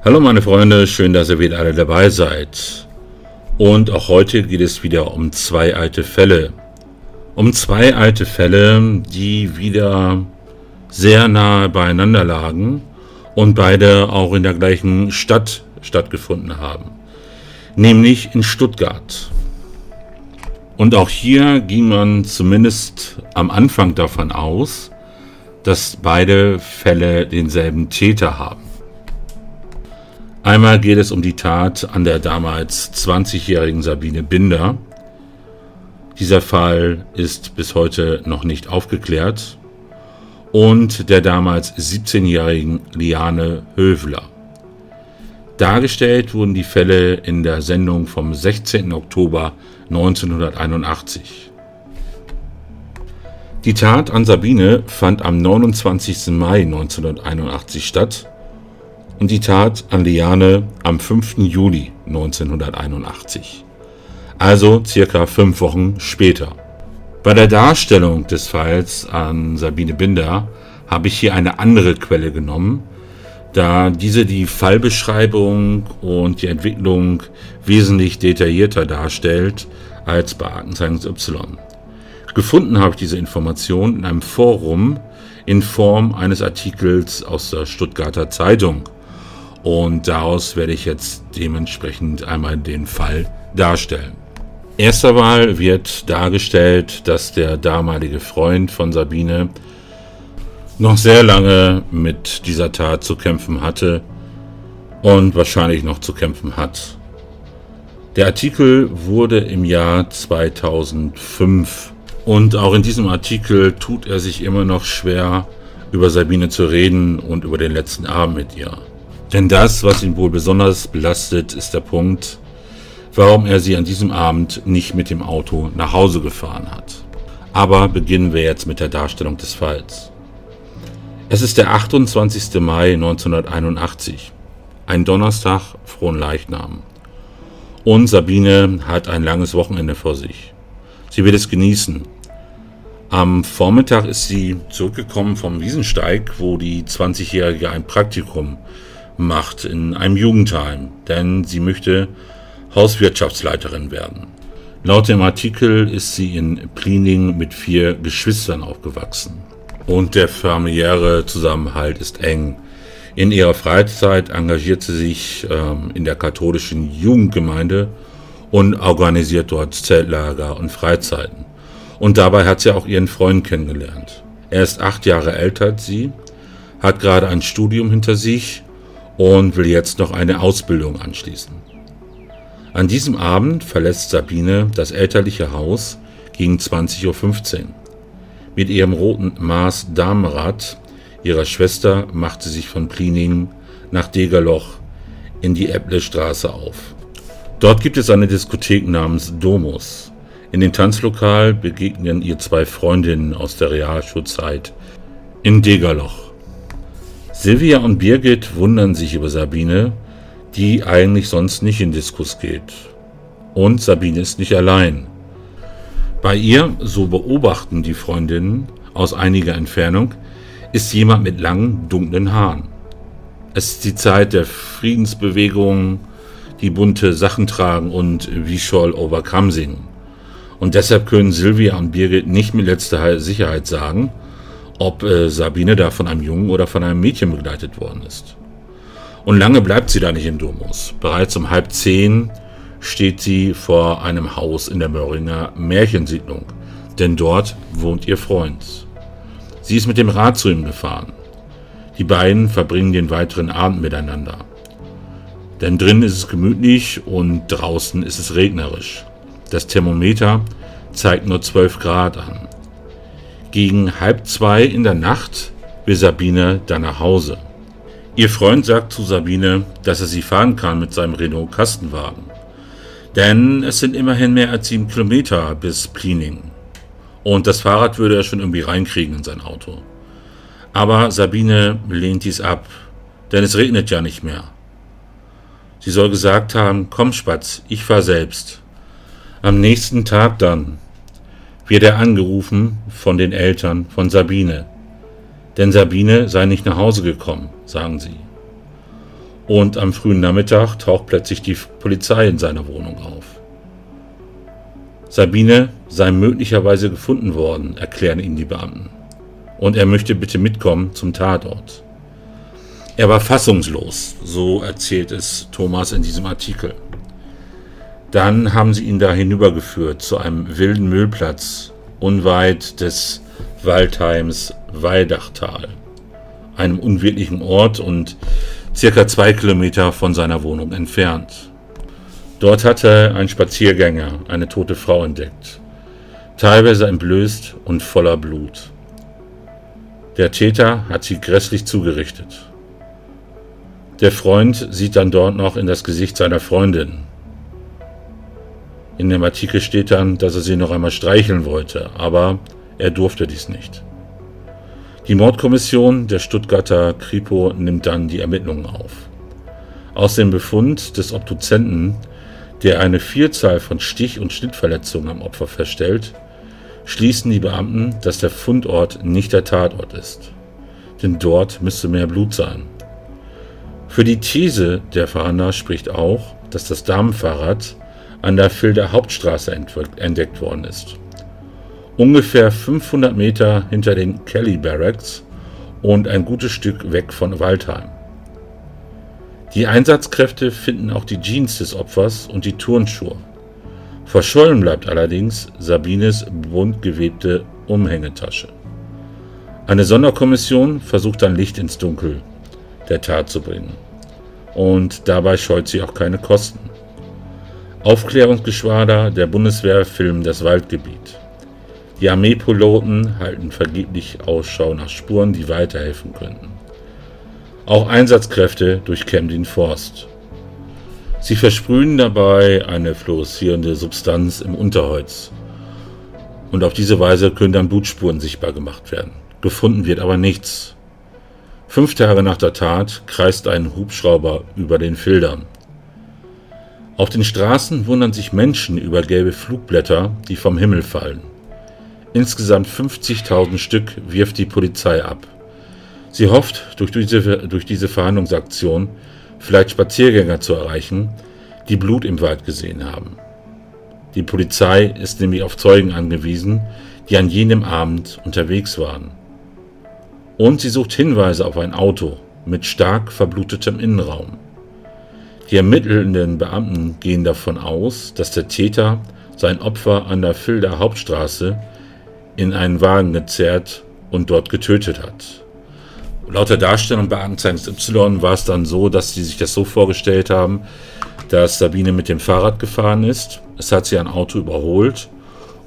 Hallo meine Freunde, schön, dass ihr wieder alle dabei seid. Und auch heute geht es wieder um zwei alte Fälle. Um zwei alte Fälle, die wieder sehr nahe beieinander lagen und beide auch in der gleichen Stadt stattgefunden haben. Nämlich in Stuttgart. Und auch hier ging man zumindest am Anfang davon aus, dass beide Fälle denselben Täter haben. Einmal geht es um die Tat an der damals 20-jährigen Sabine Binder. Dieser Fall ist bis heute noch nicht aufgeklärt. Und der damals 17-jährigen Liane Höfler. Dargestellt wurden die Fälle in der Sendung vom 16. Oktober 1981. Die Tat an Sabine fand am 29. Mai 1981 statt. Und die Tat an Liane am 5. Juli 1981. Also circa 5 Wochen später. Bei der Darstellung des Falls an Sabine Binder habe ich hier eine andere Quelle genommen, da diese die Fallbeschreibung und die Entwicklung wesentlich detaillierter darstellt als bei Aktenzeichen Y. Gefunden habe ich diese Information in einem Forum in Form eines Artikels aus der Stuttgarter Zeitung. Und daraus werde ich jetzt dementsprechend einmal den Fall darstellen. Erst einmal wird dargestellt, dass der damalige Freund von Sabine noch sehr lange mit dieser Tat zu kämpfen hatte und wahrscheinlich noch zu kämpfen hat. Der Artikel wurde im Jahr 2005 und auch in diesem Artikel tut er sich immer noch schwer, über Sabine zu reden und über den letzten Abend mit ihr. Denn das, was ihn wohl besonders belastet, ist der Punkt, warum er sie an diesem Abend nicht mit dem Auto nach Hause gefahren hat. Aber beginnen wir jetzt mit der Darstellung des Falls. Es ist der 28. Mai 1981, ein Donnerstag, Fronleichnam. Und Sabine hat ein langes Wochenende vor sich. Sie wird es genießen. Am Vormittag ist sie zurückgekommen vom Wiesensteig, wo die 20-Jährige ein Praktikum macht in einem Jugendheim, denn sie möchte Hauswirtschaftsleiterin werden. Laut dem Artikel ist sie in Pliening mit 4 Geschwistern aufgewachsen und der familiäre Zusammenhalt ist eng. In ihrer Freizeit engagiert sie sich in der katholischen Jugendgemeinde und organisiert dort Zeltlager und Freizeiten. Und dabei hat sie auch ihren Freund kennengelernt. Er ist 8 Jahre älter als sie, hat gerade ein Studium hinter sich und will jetzt noch eine Ausbildung anschließen. An diesem Abend verlässt Sabine das elterliche Haus gegen 20:15 Uhr. Mit ihrem roten Mars Damenrad ihrer Schwester macht sie sich von Pliening nach Degerloch in die Epplestraße auf. Dort gibt es eine Diskothek namens Domus. In dem Tanzlokal begegnen ihr 2 Freundinnen aus der Realschulzeit in Degerloch. Silvia und Birgit wundern sich über Sabine, die eigentlich sonst nicht in Diskos geht. Und Sabine ist nicht allein. Bei ihr, so beobachten die Freundinnen aus einiger Entfernung, ist jemand mit langen, dunklen Haaren. Es ist die Zeit der Friedensbewegung, die bunte Sachen tragen und We Shall Overcome singen. Und deshalb können Silvia und Birgit nicht mit letzter Sicherheit sagen, ob Sabine da von einem Jungen oder von einem Mädchen begleitet worden ist. Und lange bleibt sie da nicht im Domus. Bereits um 9:30 steht sie vor einem Haus in der Möhringer Märchensiedlung, denn dort wohnt ihr Freund. Sie ist mit dem Rad zu ihm gefahren. Die beiden verbringen den weiteren Abend miteinander. Denn drin ist es gemütlich und draußen ist es regnerisch. Das Thermometer zeigt nur 12 Grad an. Gegen 1:30 in der Nacht will Sabine dann nach Hause. Ihr Freund sagt zu Sabine, dass er sie fahren kann mit seinem Renault Kastenwagen. Denn es sind immerhin mehr als 7 Kilometer bis Pliening. Und das Fahrrad würde er schon irgendwie reinkriegen in sein Auto. Aber Sabine lehnt dies ab, denn es regnet ja nicht mehr. Sie soll gesagt haben, komm Spatz, ich fahr selbst. Am nächsten Tag dann wird er angerufen von den Eltern von Sabine. Denn Sabine sei nicht nach Hause gekommen, sagen sie. Und am frühen Nachmittag taucht plötzlich die Polizei in seiner Wohnung auf. Sabine sei möglicherweise gefunden worden, erklären ihm die Beamten. Und er möchte bitte mitkommen zum Tatort. Er war fassungslos, so erzählt es Thomas in diesem Artikel. Dann haben sie ihn da hinübergeführt zu einem wilden Müllplatz, unweit des Waldheims Weidachtal, einem unwirtlichen Ort und circa 2 Kilometer von seiner Wohnung entfernt. Dort hatte ein Spaziergänger eine tote Frau entdeckt, teilweise entblößt und voller Blut. Der Täter hat sie grässlich zugerichtet. Der Freund sieht dann dort noch in das Gesicht seiner Freundin. In dem Artikel steht dann, dass er sie noch einmal streicheln wollte, aber er durfte dies nicht. Die Mordkommission der Stuttgarter Kripo nimmt dann die Ermittlungen auf. Aus dem Befund des Obduzenten, der eine Vielzahl von Stich- und Schnittverletzungen am Opfer feststellt, schließen die Beamten, dass der Fundort nicht der Tatort ist. Denn dort müsste mehr Blut sein. Für die These der Fahnder spricht auch, dass das Damenfahrrad an der Vilder Hauptstraße entdeckt worden ist. Ungefähr 500 Meter hinter den Kelly Barracks und ein gutes Stück weg von Waldheim. Die Einsatzkräfte finden auch die Jeans des Opfers und die Turnschuhe. Verschollen bleibt allerdings Sabines bunt gewebte Umhängetasche. Eine Sonderkommission versucht dann Licht ins Dunkel der Tat zu bringen. Und dabei scheut sie auch keine Kosten. Aufklärungsgeschwader der Bundeswehr filmen das Waldgebiet. Die Armeepiloten halten vergeblich Ausschau nach Spuren, die weiterhelfen könnten. Auch Einsatzkräfte durchkämmen den Forst. Sie versprühen dabei eine fluoreszierende Substanz im Unterholz. Und auf diese Weise können dann Blutspuren sichtbar gemacht werden. Gefunden wird aber nichts. 5 Tage nach der Tat kreist ein Hubschrauber über den Fildern. Auf den Straßen wundern sich Menschen über gelbe Flugblätter, die vom Himmel fallen. Insgesamt 50.000 Stück wirft die Polizei ab. Sie hofft, durch diese Verhandlungsaktion vielleicht Spaziergänger zu erreichen, die Blut im Wald gesehen haben. Die Polizei ist nämlich auf Zeugen angewiesen, die an jenem Abend unterwegs waren. Und sie sucht Hinweise auf ein Auto mit stark verblutetem Innenraum. Die ermittelnden Beamten gehen davon aus, dass der Täter sein Opfer an der Vilder Hauptstraße in einen Wagen gezerrt und dort getötet hat. Laut der Darstellung bei Aktenzeichen Y war es dann so, dass sie sich das so vorgestellt haben, dass Sabine mit dem Fahrrad gefahren ist. Es hat sie ein Auto überholt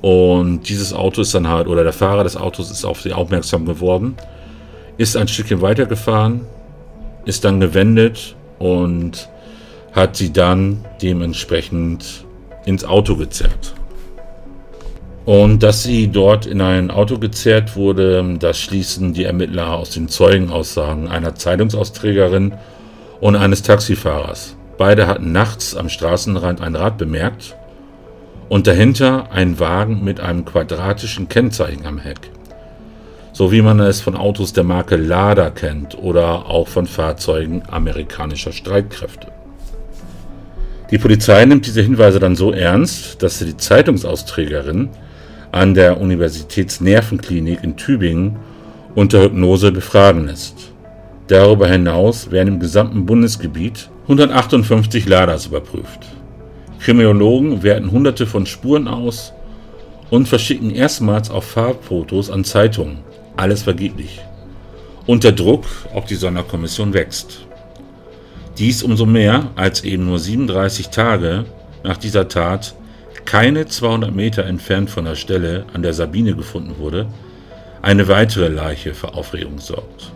und dieses Auto ist dann halt, oder der Fahrer des Autos ist auf sie aufmerksam geworden, ist ein Stückchen weitergefahren, ist dann gewendet und hat sie dann dementsprechend ins Auto gezerrt. Und dass sie dort in ein Auto gezerrt wurde, das schließen die Ermittler aus den Zeugenaussagen einer Zeitungsausträgerin und eines Taxifahrers. Beide hatten nachts am Straßenrand ein Rad bemerkt und dahinter ein Wagen mit einem quadratischen Kennzeichen am Heck. So wie man es von Autos der Marke Lada kennt oder auch von Fahrzeugen amerikanischer Streitkräfte. Die Polizei nimmt diese Hinweise dann so ernst, dass sie die Zeitungsausträgerin an der Universitätsnervenklinik in Tübingen unter Hypnose befragen lässt. Darüber hinaus werden im gesamten Bundesgebiet 158 Ladas überprüft. Kriminologen werten Hunderte von Spuren aus und verschicken erstmals auch Farbfotos an Zeitungen. Alles vergeblich. Und der Druck auf die Sonderkommission wächst. Dies umso mehr, als eben nur 37 Tage nach dieser Tat keine 200 Meter entfernt von der Stelle, an der Sabine gefunden wurde, eine weitere Leiche für Aufregung sorgt.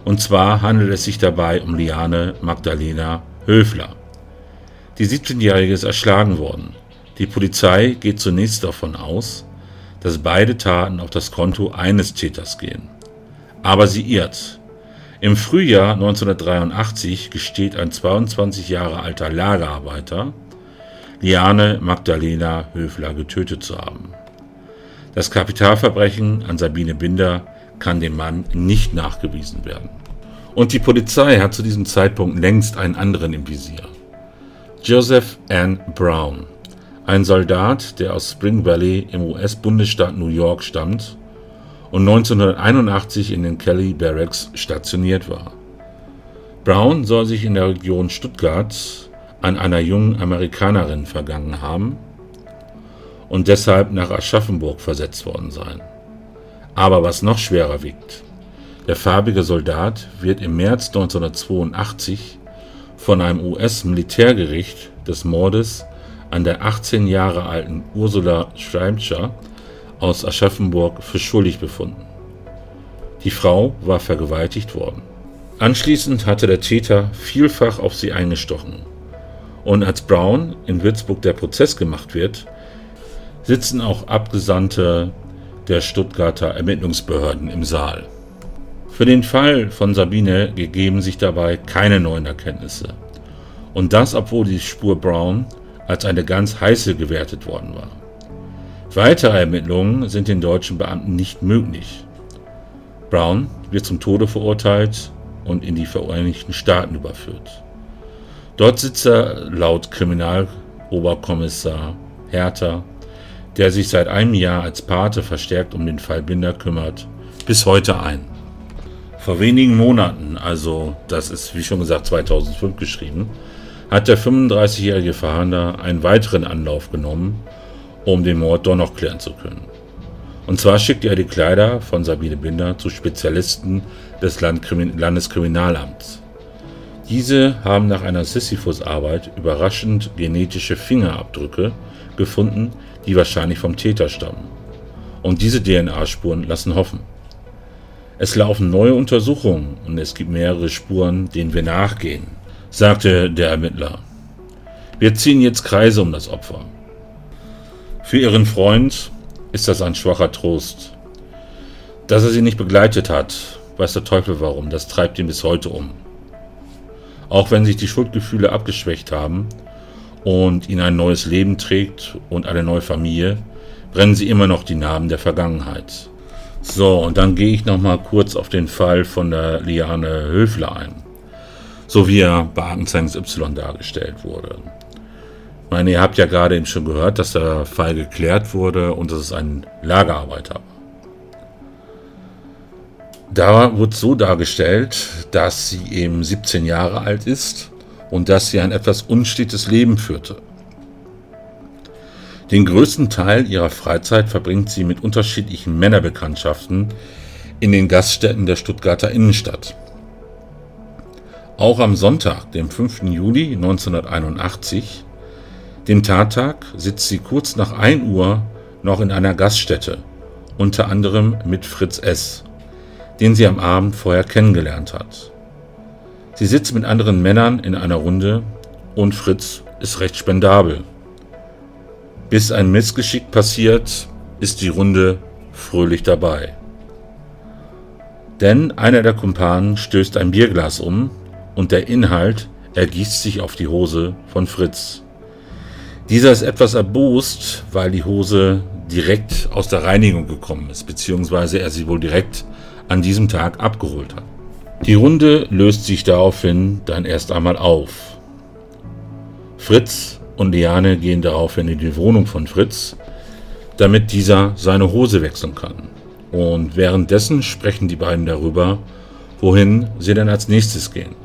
Und zwar handelt es sich dabei um Liane Magdalena Höfler. Die 17-Jährige ist erschlagen worden. Die Polizei geht zunächst davon aus, dass beide Taten auf das Konto eines Täters gehen. Aber sie irrt. Im Frühjahr 1983 gesteht ein 22 Jahre alter Lagerarbeiter, Liane Magdalena Höfler getötet zu haben. Das Kapitalverbrechen an Sabine Binder kann dem Mann nicht nachgewiesen werden. Und die Polizei hat zu diesem Zeitpunkt längst einen anderen im Visier. Joseph N. Brown, ein Soldat, der aus Spring Valley im US-Bundesstaat New York stammt und 1981 in den Kelly Barracks stationiert war. Brown soll sich in der Region Stuttgart an einer jungen Amerikanerin vergangen haben und deshalb nach Aschaffenburg versetzt worden sein. Aber was noch schwerer wiegt: Der farbige Soldat wird im März 1982 von einem US-Militärgericht des Mordes an der 18 Jahre alten Ursula Schweimscher aus Aschaffenburg für schuldig befunden. Die Frau war vergewaltigt worden. Anschließend hatte der Täter vielfach auf sie eingestochen. Und als Brown in Würzburg der Prozess gemacht wird, sitzen auch Abgesandte der Stuttgarter Ermittlungsbehörden im Saal. Für den Fall von Sabine ergeben sich dabei keine neuen Erkenntnisse. Und das, obwohl die Spur Brown als eine ganz heiße gewertet worden war. Weitere Ermittlungen sind den deutschen Beamten nicht möglich. Brown wird zum Tode verurteilt und in die Vereinigten Staaten überführt. Dort sitzt er laut Kriminaloberkommissar Herter, der sich seit einem Jahr als Pate verstärkt um den Fall Binder kümmert, bis heute ein. Vor wenigen Monaten, also das ist wie schon gesagt 2005 geschrieben, hat der 35-jährige Fahnder einen weiteren Anlauf genommen, um den Mord doch noch klären zu können. Und zwar schickte er die Kleider von Sabine Binder zu Spezialisten des Landeskriminalamts. Diese haben nach einer Sisyphus-Arbeit überraschend genetische Fingerabdrücke gefunden, die wahrscheinlich vom Täter stammen. Und diese DNA-Spuren lassen hoffen. Es laufen neue Untersuchungen und es gibt mehrere Spuren, denen wir nachgehen, sagte der Ermittler. Wir ziehen jetzt Kreise um das Opfer. Für ihren Freund ist das ein schwacher Trost. Dass er sie nicht begleitet hat, weiß der Teufel warum, das treibt ihn bis heute um. Auch wenn sich die Schuldgefühle abgeschwächt haben und ihn ein neues Leben trägt und eine neue Familie, brennen sie immer noch die Narben der Vergangenheit. So, und dann gehe ich nochmal kurz auf den Fall von der Liane Höfler ein, so wie er bei Aktenzeichen Y dargestellt wurde. Ich meine, ihr habt ja gerade eben schon gehört, dass der Fall geklärt wurde und dass es ein Lagerarbeiter war. Da wird so dargestellt, dass sie eben 17 Jahre alt ist und dass sie ein etwas unstetes Leben führte. Den größten Teil ihrer Freizeit verbringt sie mit unterschiedlichen Männerbekanntschaften in den Gaststätten der Stuttgarter Innenstadt. Auch am Sonntag, dem 5. Juli 1981, dem Tattag, sitzt sie kurz nach 1 Uhr noch in einer Gaststätte, unter anderem mit Fritz S., den sie am Abend vorher kennengelernt hat. Sie sitzt mit anderen Männern in einer Runde und Fritz ist recht spendabel. Bis ein Missgeschick passiert, ist die Runde fröhlich dabei. Denn einer der Kumpanen stößt ein Bierglas um und der Inhalt ergießt sich auf die Hose von Fritz. Dieser ist etwas erbost, weil die Hose direkt aus der Reinigung gekommen ist, beziehungsweise er sie wohl direkt an diesem Tag abgeholt hat. Die Runde löst sich daraufhin dann erst einmal auf. Fritz und Liane gehen daraufhin in die Wohnung von Fritz, damit dieser seine Hose wechseln kann. Und währenddessen sprechen die beiden darüber, wohin sie denn als nächstes gehen.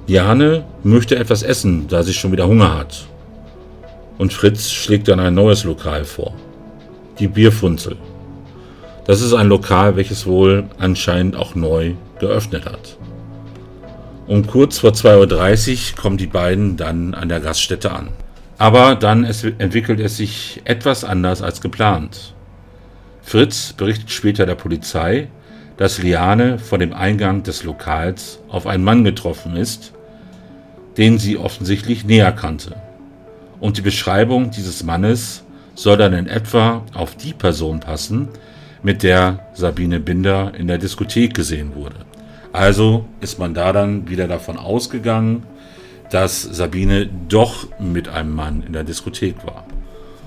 Liane möchte etwas essen, da sie schon wieder Hunger hat. Und Fritz schlägt dann ein neues Lokal vor. Die Bierfunzel. Das ist ein Lokal, welches wohl anscheinend auch neu geöffnet hat. Um kurz vor 2:30 Uhr kommen die beiden dann an der Gaststätte an. Aber dann entwickelt es sich etwas anders als geplant. Fritz berichtet später der Polizei, dass Liane vor dem Eingang des Lokals auf einen Mann getroffen ist, den sie offensichtlich näher kannte. Und die Beschreibung dieses Mannes soll dann in etwa auf die Person passen, mit der Sabine Binder in der Diskothek gesehen wurde. Also ist man da dann wieder davon ausgegangen, dass Sabine doch mit einem Mann in der Diskothek war.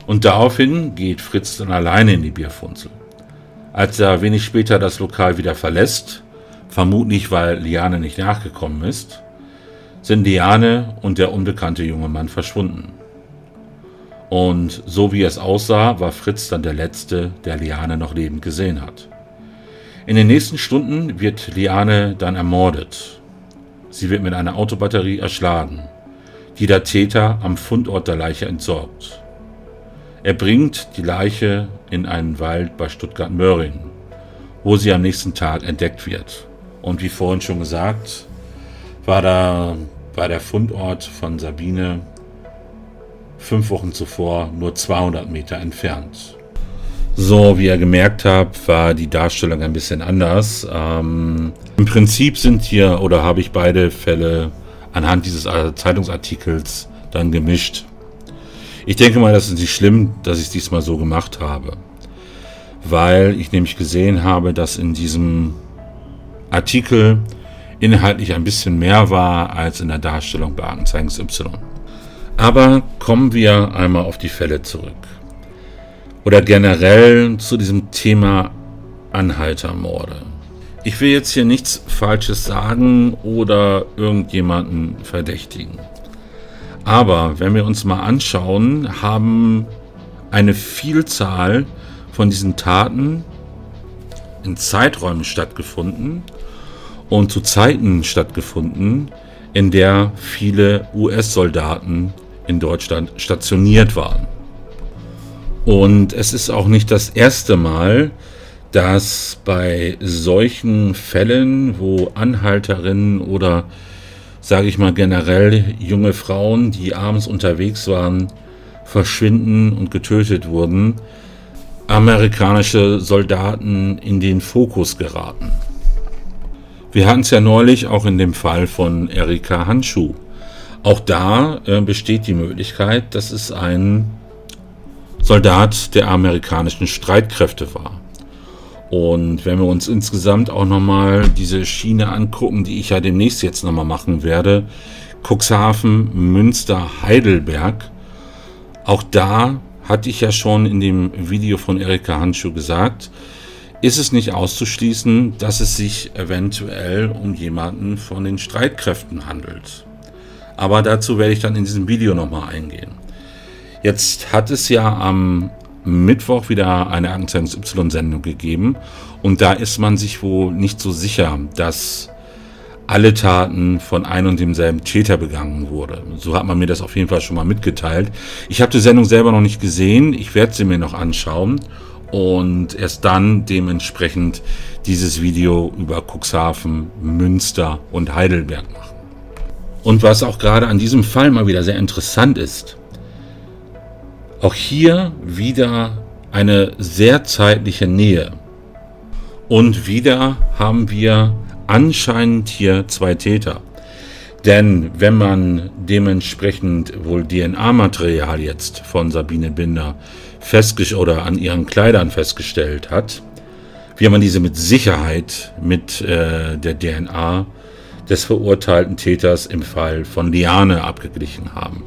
Und daraufhin geht Fritz dann alleine in die Bierfunzel. Als er wenig später das Lokal wieder verlässt, vermutlich weil Liane nicht nachgekommen ist, sind Liane und der unbekannte junge Mann verschwunden. Und so wie es aussah, war Fritz dann der Letzte, der Liane noch lebend gesehen hat. In den nächsten Stunden wird Liane dann ermordet. Sie wird mit einer Autobatterie erschlagen, die der Täter am Fundort der Leiche entsorgt. Er bringt die Leiche in einen Wald bei Stuttgart-Möhringen, wo sie am nächsten Tag entdeckt wird. Und wie vorhin schon gesagt, war der Fundort von Sabine 5 Wochen zuvor nur 200 Meter entfernt. So, wie ihr gemerkt habt, war die Darstellung ein bisschen anders. Im Prinzip habe ich beide Fälle anhand dieses Zeitungsartikels dann gemischt. Ich denke mal, das ist nicht schlimm, dass ich es diesmal so gemacht habe, weil ich nämlich gesehen habe, dass in diesem Artikel inhaltlich ein bisschen mehr war als in der Darstellung bei Aktenzeichen Y. Aber kommen wir einmal auf die Fälle zurück. Oder generell zu diesem Thema Anhaltermorde. Ich will jetzt hier nichts Falsches sagen oder irgendjemanden verdächtigen. Aber wenn wir uns mal anschauen, haben eine Vielzahl von diesen Taten in Zeiträumen stattgefunden und zu Zeiten stattgefunden, in der viele US-Soldaten in Deutschland stationiert waren. Und es ist auch nicht das erste Mal, dass bei solchen Fällen, wo Anhalterinnen oder, sage ich mal generell, junge Frauen, die abends unterwegs waren, verschwinden und getötet wurden, amerikanische Soldaten in den Fokus geraten. Wir hatten es ja neulich auch in dem Fall von Erika Handschuh. Auch da besteht die Möglichkeit, dass es ein Soldat der amerikanischen Streitkräfte war. Und wenn wir uns insgesamt auch nochmal diese Schiene angucken, die ich ja demnächst jetzt nochmal machen werde, Cuxhaven, Münster, Heidelberg, auch da hatte ich ja schon in dem Video von Erika Handschuh gesagt, ist es nicht auszuschließen, dass es sich eventuell um jemanden von den Streitkräften handelt. Aber dazu werde ich dann in diesem Video nochmal eingehen. Jetzt hat es ja am Mittwoch wieder eine Aktenzeichen Y-Sendung gegeben und da ist man sich wohl nicht so sicher, dass alle Taten von ein und demselben Täter begangen wurde. So hat man mir das auf jeden Fall schon mal mitgeteilt. Ich habe die Sendung selber noch nicht gesehen, ich werde sie mir noch anschauen und erst dann dementsprechend dieses Video über Cuxhaven, Münster und Heidelberg machen. Und was auch gerade an diesem Fall mal wieder sehr interessant ist, auch hier wieder eine sehr zeitliche Nähe. Und wieder haben wir anscheinend hier zwei Täter. Denn wenn man dementsprechend wohl DNA-Material jetzt von Sabine Binder oder an ihren Kleidern festgestellt hat, wie man diese mit Sicherheit mit der DNA des verurteilten Täters im Fall von Liane abgeglichen haben.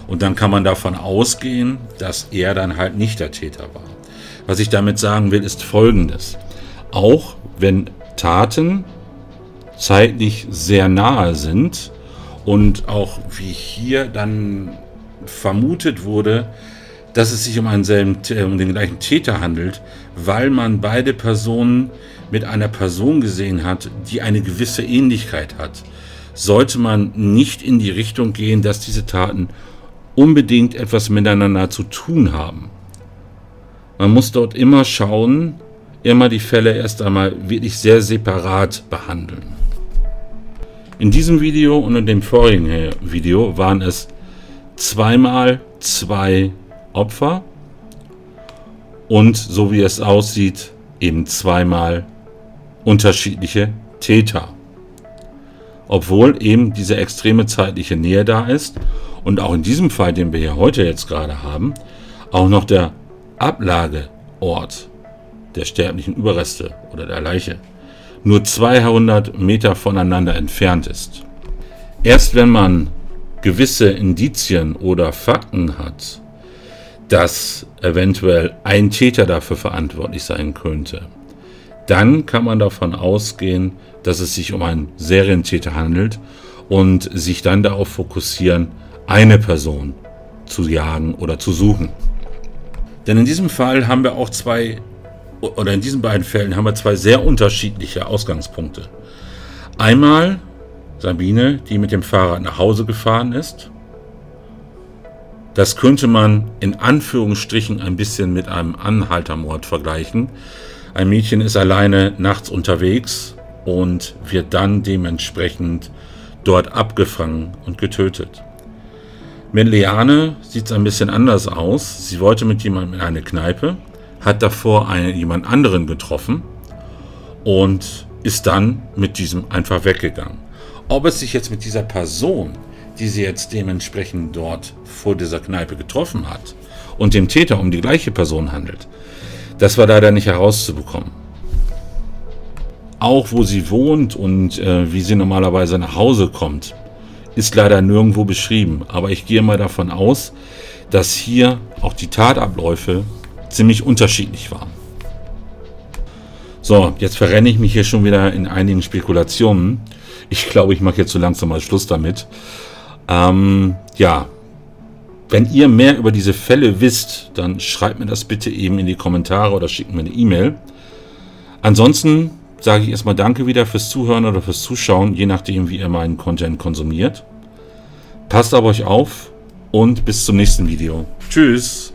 Und dann kann man davon ausgehen, dass er dann halt nicht der Täter war. Was ich damit sagen will, ist Folgendes. Auch wenn Taten zeitlich sehr nahe sind und auch wie hier dann vermutet wurde, dass es sich um den gleichen Täter handelt, weil man beide Personen mit einer Person gesehen hat, die eine gewisse Ähnlichkeit hat, sollte man nicht in die Richtung gehen, dass diese Taten unbedingt etwas miteinander zu tun haben. Man muss dort immer schauen, immer die Fälle erst einmal wirklich sehr separat behandeln. In diesem Video und in dem vorigen Video waren es zweimal zwei Opfer und so wie es aussieht, eben zweimal unterschiedliche Täter. Obwohl eben diese extreme zeitliche Nähe da ist und auch in diesem Fall, den wir hier heute jetzt gerade haben, auch noch der Ablageort der sterblichen Überreste oder der Leiche nur 200 Meter voneinander entfernt ist. Erst wenn man gewisse Indizien oder Fakten hat, dass eventuell ein Täter dafür verantwortlich sein könnte, dann kann man davon ausgehen, dass es sich um einen Serientäter handelt und sich dann darauf fokussieren, eine Person zu jagen oder zu suchen. Denn in diesem Fall haben wir auch in diesen beiden Fällen haben wir zwei sehr unterschiedliche Ausgangspunkte. Einmal Sabine, die mit dem Fahrrad nach Hause gefahren ist. Das könnte man in Anführungsstrichen ein bisschen mit einem Anhaltermord vergleichen. Ein Mädchen ist alleine nachts unterwegs und wird dann dementsprechend dort abgefangen und getötet. Mit Liane sieht es ein bisschen anders aus. Sie wollte mit jemandem in eine Kneipe, hat davor jemand anderen getroffen und ist dann mit diesem einfach weggegangen. Ob es sich jetzt mit dieser Person, die sie jetzt dementsprechend dort vor dieser Kneipe getroffen hat, und dem Täter um die gleiche Person handelt, das war leider nicht herauszubekommen. Auch wo sie wohnt und wie sie normalerweise nach Hause kommt, ist leider nirgendwo beschrieben. Aber ich gehe mal davon aus, dass hier auch die Tatabläufe ziemlich unterschiedlich waren. So, jetzt verrenne ich mich hier schon wieder in einigen Spekulationen. Ich glaube, ich mache jetzt so langsam mal Schluss damit. Ja, wenn ihr mehr über diese Fälle wisst, dann schreibt mir das bitte eben in die Kommentare oder schickt mir eine E-Mail. Ansonsten sage ich erstmal Danke wieder fürs Zuhören oder fürs Zuschauen, je nachdem, wie ihr meinen Content konsumiert. Passt auf euch auf und bis zum nächsten Video. Tschüss!